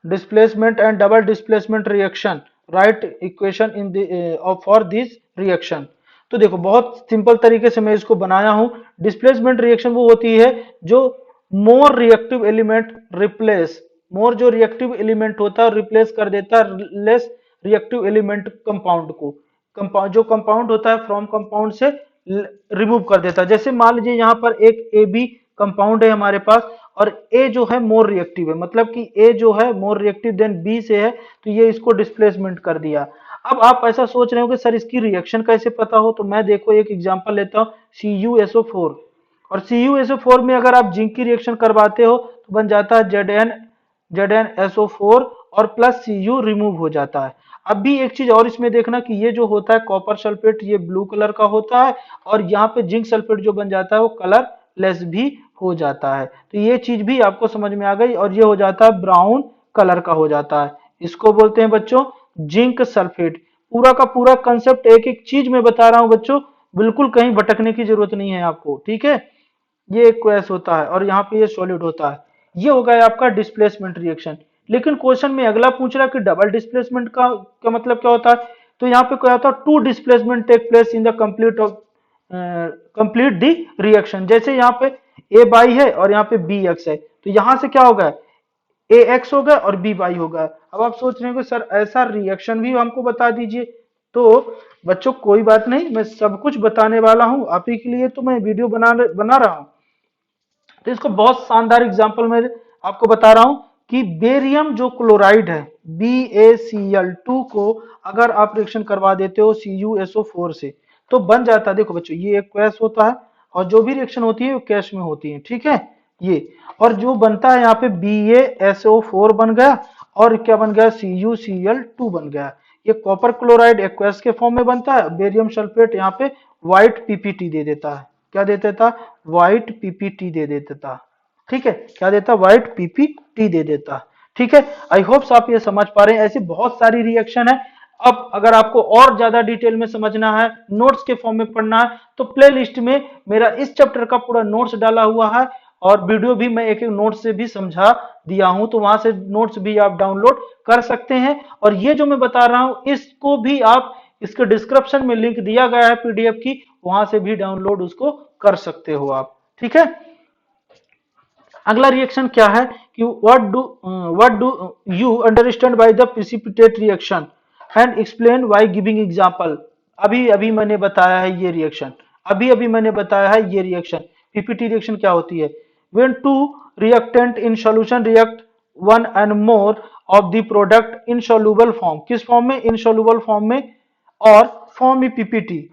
displacement and double displacement reaction, write equation in the for this reaction। तो देखो बहुत सिंपल तरीके से मैं इसको बनाया हूं। डिस्प्लेसमेंट रिएक्शन वो होती है जो मोर रिएक्टिव एलिमेंट रिप्लेस, मोर जो रिएक्टिव एलिमेंट होता है रिप्लेस कर देता है लेस रिएक्टिव एलिमेंट कंपाउंड को, कंपाउंड जो कंपाउंड होता है फ्रॉम कंपाउंड से रिमूव कर देता है। जैसे मान लीजिए यहाँ पर एक AB कंपाउंड है हमारे पास, और A जो है मोर रिएक्टिव है, मतलब कि A जो है मोर रिएक्टिव देन B से है, तो ये इसको डिस्प्लेसमेंट कर दिया। अब आप ऐसा सोच रहे हो कि सर इसकी रिएक्शन कैसे पता हो, तो मैं देखो एक एग्जांपल लेता हूं, CuSO4, और CuSO4 में अगर आप जिंक की रिएक्शन करवाते हो तो बन जाता है ZnSO4 और प्लस Cu रिमूव हो जाता है। अब भी एक चीज और इसमें देखना कि ये जो होता है कॉपर सल्फेट ये ब्लू कलर का होता है, और यहाँ पे जिंक सल्फेट जो बन जाता है वो कलर लेस भी हो जाता है। तो ये चीज भी आपको समझ में आ गई, और ये हो जाता है ब्राउन कलर का हो जाता है, इसको बोलते हैं बच्चों जिंक सल्फेट। पूरा का पूरा कंसेप्ट एक एक चीज में बता रहा हूं बच्चों, बिल्कुल कहीं भटकने की जरूरत नहीं है आपको, ठीक है। ये एक्वस होता है और यहाँ पे ये सॉलिड होता है, ये हो गया आपका डिस्प्लेसमेंट रिएक्शन। लेकिन क्वेश्चन में अगला पूछ रहा है कि डबल डिस्प्लेसमेंट का मतलब क्या होता है। तो यहाँ पे क्या होता है, to displacement take place in the complete the reaction. जैसे यहाँ पे ए बाई है और यहाँ पे बी एक्स है, तो यहाँ से क्या होगा, ए एक्स होगा और बी बाई होगा। अब आप सोच रहे हो कि सर ऐसा रिएक्शन भी हमको बता दीजिए, तो बच्चों कोई बात नहीं, मैं सब कुछ बताने वाला हूं आप ही के लिए, तो मैं वीडियो बना रहा हूं। तो इसको बहुत शानदार एग्जांपल में आपको बता रहा हूं कि बेरियम जो क्लोराइड है BaCl2 को अगर आप रिएक्शन करवा देते हो CuSO4 से तो बन जाता है। देखो बच्चों ये एक कैश होता है, और जो भी रिएक्शन होती है वो कैश में होती है, ठीक है। ये और जो बनता है यहाँ पे BaSO4 बन गया, और क्या बन गया, CuCl2 बन गया। ये कॉपर क्लोराइड एक्वस के फॉर्म में बनता है, बेरियम सल्फेट यहाँ पे व्हाइट PPT दे देता है। क्या दे देता, व्हाइट PPT दे देता, ठीक है। क्या देता, व्हाइट PPT दे देता, ठीक है। आई होप आप ये समझ पा रहे हैं, ऐसी बहुत सारी रिएक्शन है। अब अगर आपको और ज्यादा डिटेल में समझना है, नोट्स के फॉर्म में पढ़ना है, तो प्ले लिस्ट में मेरा इस चैप्टर का पूरा नोट्स डाला हुआ है, और वीडियो भी मैं एक एक नोट से भी समझा दिया हूं, तो वहां से नोट्स भी आप डाउनलोड कर सकते हैं। और ये जो मैं बता रहा हूं इसको भी आप, इसके डिस्क्रिप्शन में लिंक दिया गया है पीडीएफ की, वहां से भी डाउनलोड उसको कर सकते हो आप। ठीक है, अगला रिएक्शन क्या है कि what do you understand by the precipitate reaction and explain why giving example. अभी अभी मैंने बताया है ये रिएक्शन, अभी अभी मैंने बताया है ये रिएक्शन। पीपीटी रिएक्शन क्या होती है? When two reactant in solution react one and more of the product insoluble form. किस फॉर्म में? इन सॉल्युबल फॉर्म में, और फॉर्म में PPT.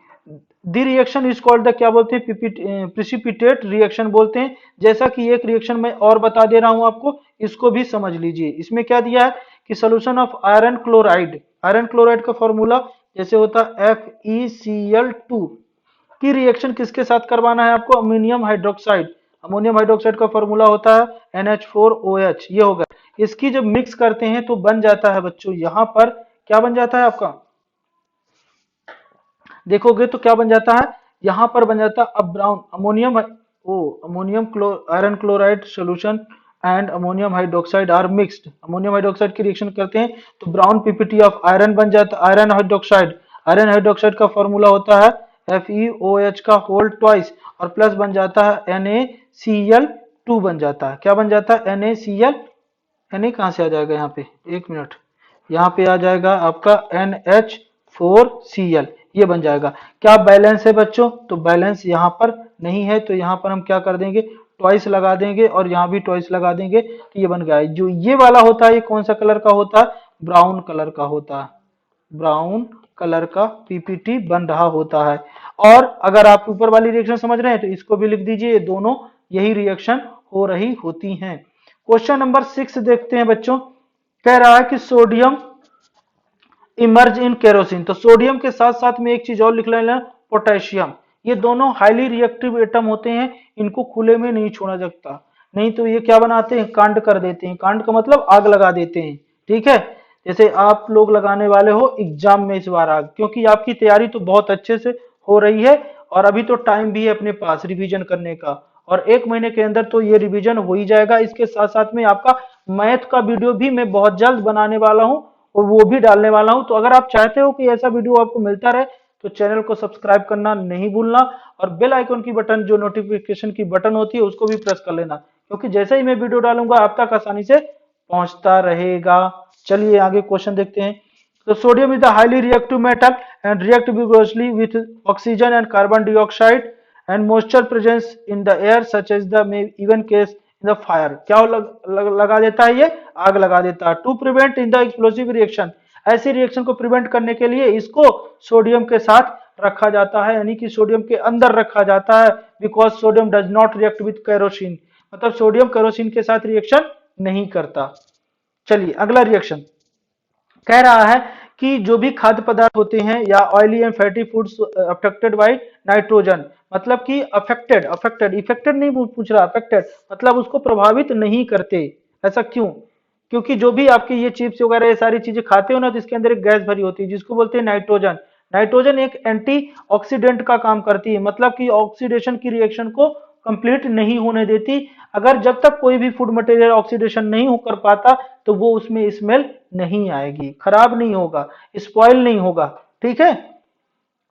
The reaction is called the, क्या बोलते हैं? प्रिसिपिटेट रिएक्शन बोलते हैं। जैसा कि एक रिएक्शन मैं और बता दे रहा हूं आपको, इसको भी समझ लीजिए। इसमें क्या दिया है कि solution of iron chloride, iron chloride का फॉर्मूला जैसे होता है FeCl2 की रिएक्शन किसके साथ करवाना है आपको? Ammonium hydroxide. अमोनियम हाइड्रोक्साइड का फॉर्मूला होता है NH4OH। ये होगा, इसकी जब मिक्स करते हैं तो बन जाता है बच्चों, यहां पर क्या बन जाता है आपका? देखोगे तो क्या बन जाता है, यहां पर बन जाता है अब brown ammonium, oh ammonium iron chloride solution and ammonium hydroxide are mixed. Ammonium hydroxide की रिएक्शन करते हैं तो ब्राउन पीपीटी ऑफ आयरन बन जाता है, आयरन हाइड्रोक्साइड। आयरन हाइड्रोक्साइड का फॉर्मूला होता है FeOH का होल ट्वाइस, और प्लस बन जाता है NaCl2 बन जाता है। क्या बन जाता है? NaCl, Na कहां से आ जाएगा यहाँ पे? एक मिनट, यहाँ पे आ जाएगा आपका NH4Cl, ये बन जाएगा। क्या बैलेंस है बच्चों? तो बैलेंस यहाँ पर नहीं है, तो यहाँ पर हम क्या कर देंगे? ट्वाइस लगा देंगे, और यहाँ भी ट्वाइस लगा देंगे, तो ये बन गया। जो ये वाला होता है ये कौन सा कलर का होता है? ब्राउन कलर का होता है, ब्राउन कलर का पीपीटी बन रहा होता है। और अगर आप ऊपर वाली रिएक्शन समझ रहे हैं तो इसको भी लिख दीजिए, ये दोनों यही रिएक्शन हो रही होती हैं। क्वेश्चन नंबर 6 देखते हैं बच्चों। कह रहा है कि सोडियम इमर्ज इन केरोसिन। तो सोडियम के साथ साथ में एक चीज और लिख लेना, पोटेशियम। ये दोनों हाईली रिएक्टिव एटम होते हैं, इनको खुले में नहीं छोड़ा जाता, नहीं तो ये क्या बनाते हैं? कांड कर देते हैं। कांड का मतलब आग लगा देते हैं। ठीक है, जैसे आप लोग लगाने वाले हो एग्जाम में इस बार आग, क्योंकि आपकी तैयारी तो बहुत अच्छे से हो रही है, और अभी तो टाइम भी है अपने पास रिवीजन करने का, और एक महीने के अंदर तो ये रिवीजन हो ही जाएगा। इसके साथ साथ में आपका मैथ का वीडियो भी मैं बहुत जल्द बनाने वाला हूं, और वो भी डालने वाला हूं। तो अगर आप चाहते हो कि ऐसा वीडियो आपको मिलता रहे तो चैनल को सब्सक्राइब करना नहीं भूलना, और बेल आइकन की बटन, जो नोटिफिकेशन की बटन होती है, उसको भी प्रेस कर लेना, क्योंकि जैसे ही मैं वीडियो डालूंगा आप तक आसानी से पहुंचता रहेगा। चलिए आगे क्वेश्चन देखते हैं। तो sodium is the highly reactive metal and react vigorously with oxygen and carbon dioxide and moisture presence in the air such as the may even catch in the fire. क्या लगा देता है? ये आग लगा देता है। To prevent in the explosive reaction, ऐसी रिएक्शन को प्रिवेंट करने के लिए इसको सोडियम के साथ रखा जाता है, यानी कि सोडियम के अंदर रखा जाता है। Because sodium does not react with kerosene, मतलब सोडियम केरोसिन के साथ रिएक्शन नहीं करता। चलिए अगला रिएक्शन कह रहा है कि जो भी खाद्य पदार्थ होते हैं या oily and fatty foods affected by nitrogen, मतलब कि अफेक्टेड, अफेक्टेड इफेक्टेड नहीं पूछ रहा, अफेक्टेड मतलब उसको प्रभावित नहीं करते। ऐसा क्यों? क्योंकि जो भी आपके ये चिप्स वगैरह ये सारी चीजें खाते हो ना, तो इसके अंदर एक गैस भरी होती है जिसको बोलते हैं नाइट्रोजन। नाइट्रोजन एक एंटी ऑक्सीडेंट का काम करती है, मतलब कि ऑक्सीडेशन की रिएक्शन को कंप्लीट नहीं होने देती। अगर जब तक कोई भी फूड मटेरियल ऑक्सीडेशन नहीं होकर पाता तो वो उसमें स्मेल नहीं आएगी, खराब नहीं होगा, स्पॉइल नहीं होगा। ठीक है,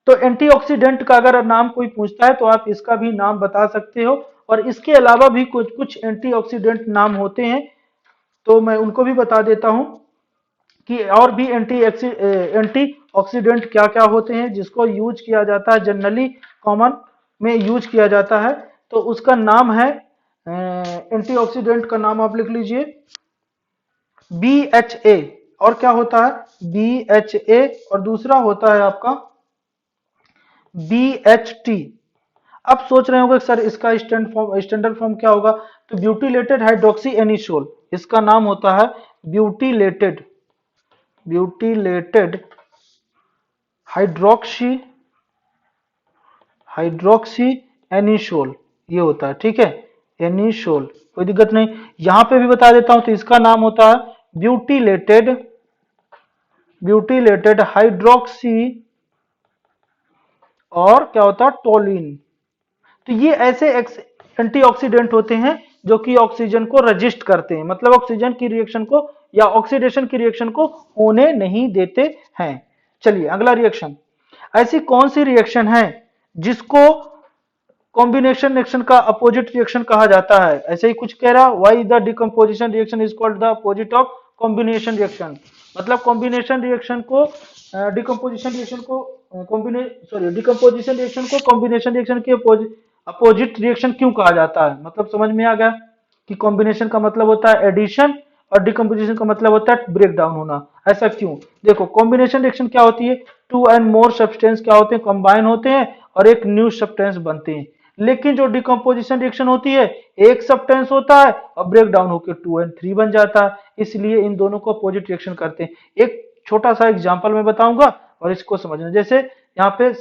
तो एंटीऑक्सीडेंट का अगर नाम कोई पूछता है तो आप इसका भी नाम बता सकते हो, और इसके अलावा भी कुछ कुछ एंटीऑक्सीडेंट नाम होते हैं, तो मैं उनको भी बता देता हूं कि और भी एंटीऑक्सीडेंट क्या क्या होते हैं जिसको यूज किया जाता है, जनरली कॉमन में यूज किया जाता है। तो उसका नाम है, एंटीऑक्सीडेंट का नाम आप लिख लीजिए BHA। और क्या होता है? BHA, और दूसरा होता है आपका BHT। अब सोच रहे होंगे सर इसका स्टैंडर्ड फॉर्म क्या होगा? तो ब्यूटिलेटेड हाइड्रोक्सी एनिसोल, इसका नाम होता है butylated, butylated hydroxy, hydroxy anisole, ये होता है। ठीक है, एनिसोल, कोई दिक्कत नहीं। यहां पे भी बता देता हूं, तो इसका नाम होता है ब्यूटिलेटेड, ब्यूटिलेटेड हाइड्रोक्सी, और क्या होता है? टोलिन। तो ये ऐसे एंटीऑक्सीडेंट होते हैं जो कि ऑक्सीजन को रजिस्ट करते हैं, मतलब ऑक्सीजन की रिएक्शन को या ऑक्सीडेशन की रिएक्शन को होने नहीं देते हैं। चलिए अगला रिएक्शन, ऐसी कौन सी रिएक्शन है जिसको कॉम्बिनेशन रिएक्शन का अपोजिट रिएक्शन कहा जाता है? ऐसे ही कुछ कह रहा, why the decomposition reaction is called the opposite of combination reaction. मतलब कॉम्बिनेशन रिएक्शन को डिकम्पोजिशन रिएक्शन को डिकम्पोजिशन रिएक्शन को कॉम्बिनेशन रिएक्शन के अपोजिट रिएक्शन क्यों कहा जाता है? मतलब समझ में आ गया कि कॉम्बिनेशन का मतलब होता है एडिशन और डिकम्पोजिशन का मतलब होता है ब्रेक डाउन होना। ऐसा क्यों? देखो कॉम्बिनेशन रिएक्शन क्या होती है, टू एंड मोर सब्सटेंस क्या होते हैं, कंबाइन होते हैं और एक न्यू सब्सटेंस बनते हैं। लेकिन जो डिकम्पोजिशन रिएक्शन होती है, एक सब्सटेंस होता है और ब्रेक डाउन होकर 2 और 3 बन जाता है, इसलिए इन दोनों को अपोजिट रिएक्शन करते हैं। एक छोटा सा एग्जांपल मैं बताऊंगा और इसको समझना। जैसे यहाँ पे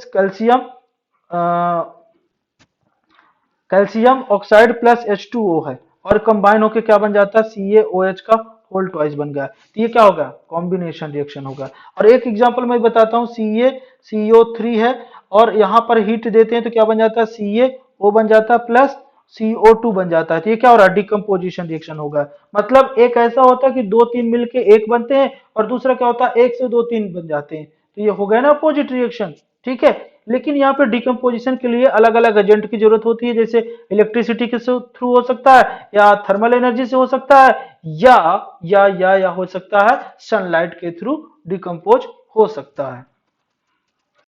कैल्शियम ऑक्साइड प्लस H2O है और कंबाइन होकर क्या बन जाता है, CaOH का होल ट्वाइस बन गया, तो ये क्या होगा, कॉम्बिनेशन रिएक्शन होगा। और एक एग्जांपल मैं बताता हूँ, CaCO3 है और यहाँ पर हीट देते हैं तो क्या बन जाता है, CaO बन जाता है प्लस CO2 बन जाता है, तो ये क्या हो रहा है, डिकम्पोजिशन रिएक्शन होगा। मतलब एक ऐसा होता है कि 2-3 मिलके एक बनते हैं और दूसरा क्या होता है, 1 से 2-3 बन जाते हैं, तो ये हो गया ना अपोजिट रिएक्शन। ठीक है, लेकिन यहाँ पे डिकम्पोजिशन के लिए अलग अलग एजेंट की जरूरत होती है, जैसे इलेक्ट्रिसिटी के थ्रू हो सकता है या थर्मल एनर्जी से हो सकता है या हो सकता है सनलाइट के थ्रू डिकम्पोज हो सकता है।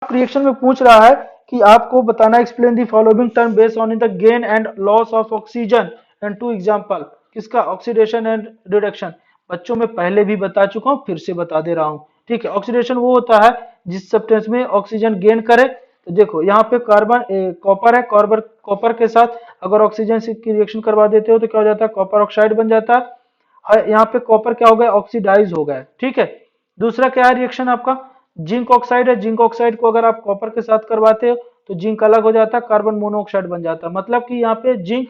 रिएक्शन में पूछ रहा है कि आपको बताना, explain the following term based on the gain and loss of oxygen and two example. किसका, ऑक्सीडेशन एंड रिडक्शन। बच्चों में पहले भी बता चुका हूं, फिर से बता दे रहा हूं। ठीक है, ऑक्सीडेशन वो होता है जिस सब्सटेंस में ऑक्सीजन गेन करे। तो देखो यहाँ पे कार्बन कॉपर है, कॉपर के साथ अगर ऑक्सीजन की रिएक्शन करवा देते हो तो क्या हो जाता है, कॉपर ऑक्साइड बन जाता है। यहाँ पे कॉपर क्या हो गया, ऑक्सीडाइज हो गया। ठीक है, दूसरा क्या है रिएक्शन आपका, जिंक ऑक्साइड है। जिंक ऑक्साइड को अगर आप कॉपर के साथ करवाते हो तो जिंक अलग हो जाता है, कार्बन मोनोऑक्साइड बन जाता है। मतलब कि यहाँ पे जिंक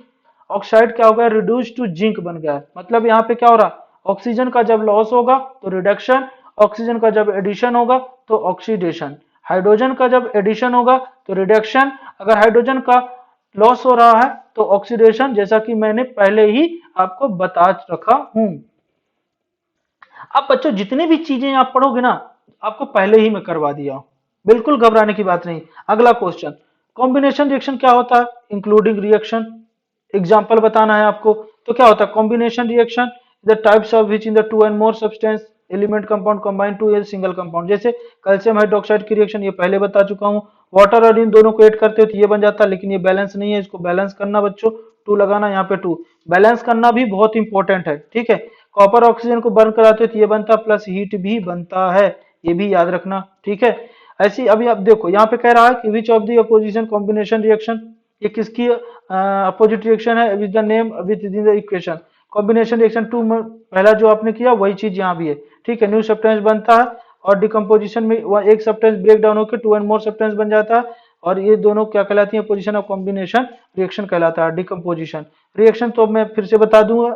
ऑक्साइड क्या हो गया, रिड्यूस टू जिंक बन गया है। मतलब यहाँ पे क्या हो रहा, ऑक्सीजन का जब लॉस होगा तो रिडक्शन, ऑक्सीजन का जब एडिशन होगा तो ऑक्सीडेशन, हाइड्रोजन का जब एडिशन होगा तो रिडक्शन, अगर हाइड्रोजन का लॉस हो रहा है तो ऑक्सीडेशन, जैसा कि मैंने पहले ही आपको बता रखा हूं। अब बच्चों जितनी भी चीजें आप पढ़ोगे ना, आपको पहले ही मैं करवा दिया हूं, बिल्कुल घबराने की बात नहीं। अगला क्वेश्चन, कॉम्बिनेशन रिएक्शन क्या होता है, इंक्लूडिंग रिएक्शन, एग्जांपल बताना है आपको। तो क्या होता है combination reaction, the types of which in the 2 and more substance element compound combine to a single compound. जैसे कैल्शियम हाइड्रोक्साइड की रिएक्शन, ये पहले बता चुका हूं। वाटर और इन दोनों को ऐड करते हो तो ये बन जाता है, लेकिन ये बैलेंस नहीं है, इसको बैलेंस करना बच्चों, 2 लगाना, यहाँ पे 2 बैलेंस करना भी बहुत इंपॉर्टेंट है। ठीक है, कॉपर ऑक्सीजन को बर्न कराते हो तो ये बनता है, प्लस हीट भी बनता है, ये भी याद रखना। ठीक है, ऐसी अभी आप देखो यहाँ पे कह रहा है कि विच of the opposition combination reaction, ये किसकी अपोजिट रिएक्शन है, with the name with in the equation. Combination reaction 2 में पहला जो आपने किया वही चीज यहाँ भी है। ठीक है, न्यू सब्सटेंस बनता है और डिकम्पोजिशन में एक सब्सटेंस ब्रेक डाउन होकर 2 एंड मोर सब्सटेंस बन जाता है, और ये दोनों क्या कहलाती है, पोजीशन ऑफ कॉम्बिनेशन रिएक्शन कहलाता है। डिकम्पोजिशन रिएक्शन तो मैं फिर से बता दूंगा,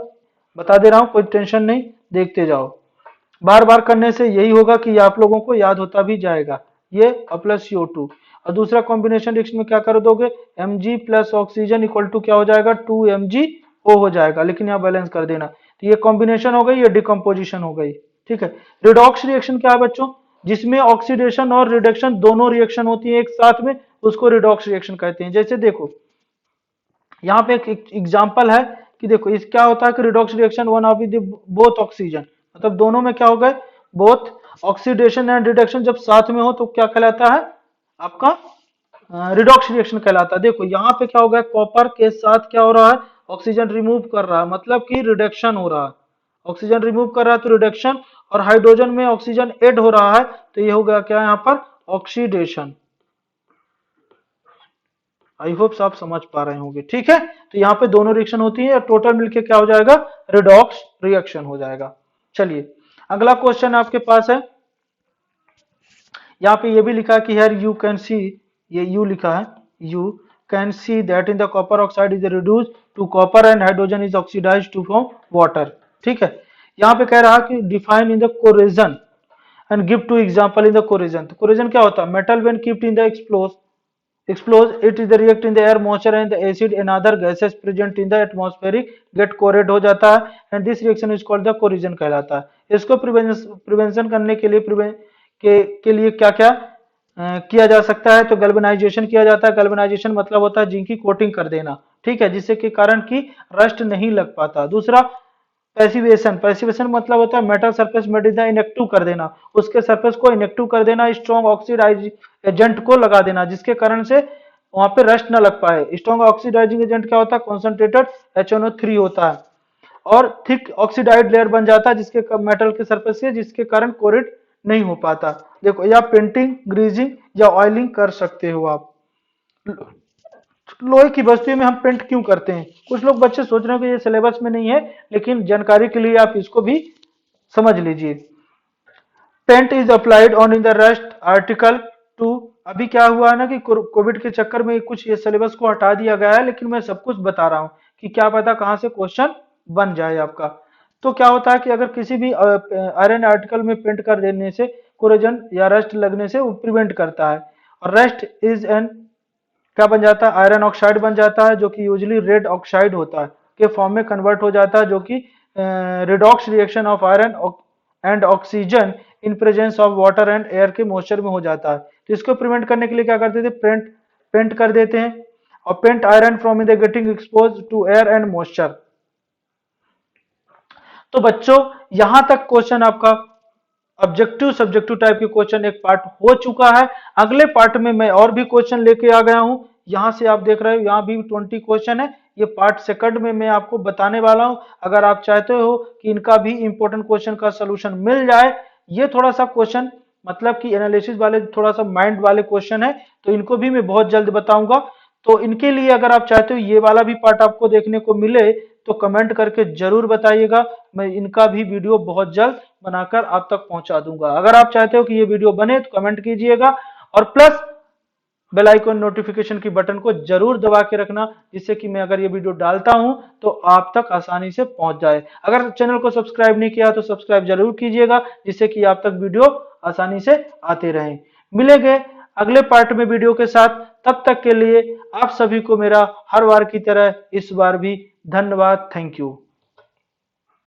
बता दे रहा हूँ, कोई टेंशन नहीं, देखते जाओ। बार बार करने से यही होगा कि आप लोगों को याद होता भी जाएगा। ये प्लस CO2 और दूसरा कॉम्बिनेशन रिएक्शन में क्या कर दोगे, Mg plus oxygen equal to क्या हो जाएगा, 2MgO हो जाएगा, लेकिन यहाँ बैलेंस कर देना। तो ये कॉम्बिनेशन हो गई, ये डिकम्पोजिशन हो गई। ठीक है, रिडॉक्स रिएक्शन क्या है बच्चों, जिसमें ऑक्सीडेशन और रिडक्शन दोनों रिएक्शन होती है एक साथ में, उसको रिडॉक्स रिएक्शन कहते हैं। जैसे देखो यहाँ पे एक एग्जांपल है कि देखो इस क्या होता है कि redox reaction one of the both oxygen, मतलब दोनों में क्या हो गए, बोथ ऑक्सीडेशन एंड रिडक्शन जब साथ में हो तो क्या कहलाता है आपका, रिडॉक्स रिएक्शन कहलाता है। देखो यहाँ पे क्या हो गया, कॉपर के साथ क्या हो रहा है, ऑक्सीजन रिमूव कर रहा है, मतलब कि रिडक्शन हो रहा है। ऑक्सीजन रिमूव कर रहा है तो रिडक्शन, और हाइड्रोजन में ऑक्सीजन ऐड हो रहा है तो ये हो गया क्या यहाँ पर, ऑक्सीडेशन। आई होप आप समझ पा रहे होंगे। ठीक है, तो यहाँ पे दोनों रिएक्शन होती है, टोटल मिलके क्या हो जाएगा, रिडॉक्स रिएक्शन हो जाएगा। चलिए अगला क्वेश्चन आपके पास है, यहाँ पे ये भी लिखा है कि यार यू कैन सी, ये यू लिखा है, you can see that in the copper oxide is reduce to copper and hydrogen is oxidise to form water. ठीक है, यहाँ पे कह रहा कि define in the corrosion and give two example in the corrosion. तो कोरेजन क्या होता है, metal when kept in the expose explode it is the react in the air moisture and the acid and other gases present in the atmospheric get corrode हो जाता है and this reaction is called the corrosion कहलाता है। इसको prevention करने के लिए के लिए क्या क्या किया जा सकता है, तो गैल्वेनाइजेशन किया जाता है। गैल्वेनाइजेशन मतलब होता है जिंक की कोटिंग कर देना, ठीक है, जिससे के कारण की रस्ट नहीं लग पाता। दूसरा पैसिवेशन, पैसिवेशन मतलब होता है मेटल सरफेस मेटेरियल इनेक्टिव कर देना, उसके सरफेस को इनेक्टिव कर देना, स्ट्रॉन्ग ऑक्सीडाइज एजेंट को लगा देना जिसके कारण से वहां पे रस्ट ना लग पाए। स्ट्रॉन्ग ऑक्सीडाइजिंग एजेंट क्या होता है, कॉन्सेंट्रेटेड HNO3 होता है और थिक ऑक्सीडाइड लेयर बन जाता है जिसके मेटल के सरफेस से, जिसके कारण कोरेट नहीं हो पाता। देखो या पेंटिंग, ग्रीजिंग या ऑयलिंग कर सकते हो आप। लोहे की वस्तुएं में हम पेंट क्यों करते हैं, कुछ लोग बच्चे सोच रहे हैं कि ये सिलेबस में नहीं है, लेकिन जानकारी के लिए आप इसको भी समझ लीजिए। Paint is applied on in the rust article to. अभी क्या हुआ है ना कि कोविड के चक्कर में कुछ ये सिलेबस को हटा दिया गया है, लेकिन मैं सब कुछ बता रहा हूं कि क्या पता कहां से क्वेश्चन बन जाए आपका। तो क्या होता है कि अगर किसी भी आयरन आर्टिकल में पेंट कर देने से कोरोजन या रस्ट लगने से वो प्रिवेंट करता है। और रस्ट इज एन क्या बन जाता है, आयरन ऑक्साइड बन जाता है जो कि यूजली रेड ऑक्साइड होता है के फॉर्म में कन्वर्ट हो जाता है, जो कि redox reaction of iron and oxygen in presence of water and air के मॉइस्चर में हो जाता है। तो इसको प्रिवेंट करने के लिए क्या करते थे, पेंट कर देते हैं और paint iron from in the getting expose to air and moisture. तो बच्चों यहां तक क्वेश्चन आपका ऑब्जेक्टिव सब्जेक्टिव टाइप के क्वेश्चन एक पार्ट हो चुका है। अगले पार्ट में मैं और भी क्वेश्चन लेके आ गया हूं। यहां से आप देख रहे हो यहां भी 20 क्वेश्चन है, ये पार्ट सेकंड में मैं आपको बताने वाला हूं। अगर आप चाहते हो कि इनका भी इंपॉर्टेंट क्वेश्चन का सोल्यूशन मिल जाए, ये थोड़ा सा क्वेश्चन मतलब कि एनालिसिस वाले थोड़ा सा माइंड वाले क्वेश्चन है, तो इनको भी मैं बहुत जल्द बताऊंगा। तो इनके लिए अगर आप चाहते हो ये वाला भी पार्ट आपको देखने को मिले तो कमेंट करके जरूर बताइएगा, मैं इनका भी वीडियो बहुत जल्द बनाकर आप तक पहुंचा दूंगा। अगर आप चाहते हो कि ये वीडियो बने तो कमेंट कीजिएगा और प्लस बेल आइकन नोटिफिकेशन की बटन को जरूर दबा के रखना, जिससे कि मैं अगर ये वीडियो डालता हूं तो आप तक आसानी से पहुंच जाए। अगर चैनल को सब्सक्राइब नहीं किया तो सब्सक्राइब जरूर कीजिएगा, जिससे कि आप तक वीडियो आसानी से आते रहें। मिलेंगे अगले पार्ट में वीडियो के साथ, तब तक के लिए आप सभी को मेरा हर बार की तरह इस बार भी धन्यवाद। Thank you.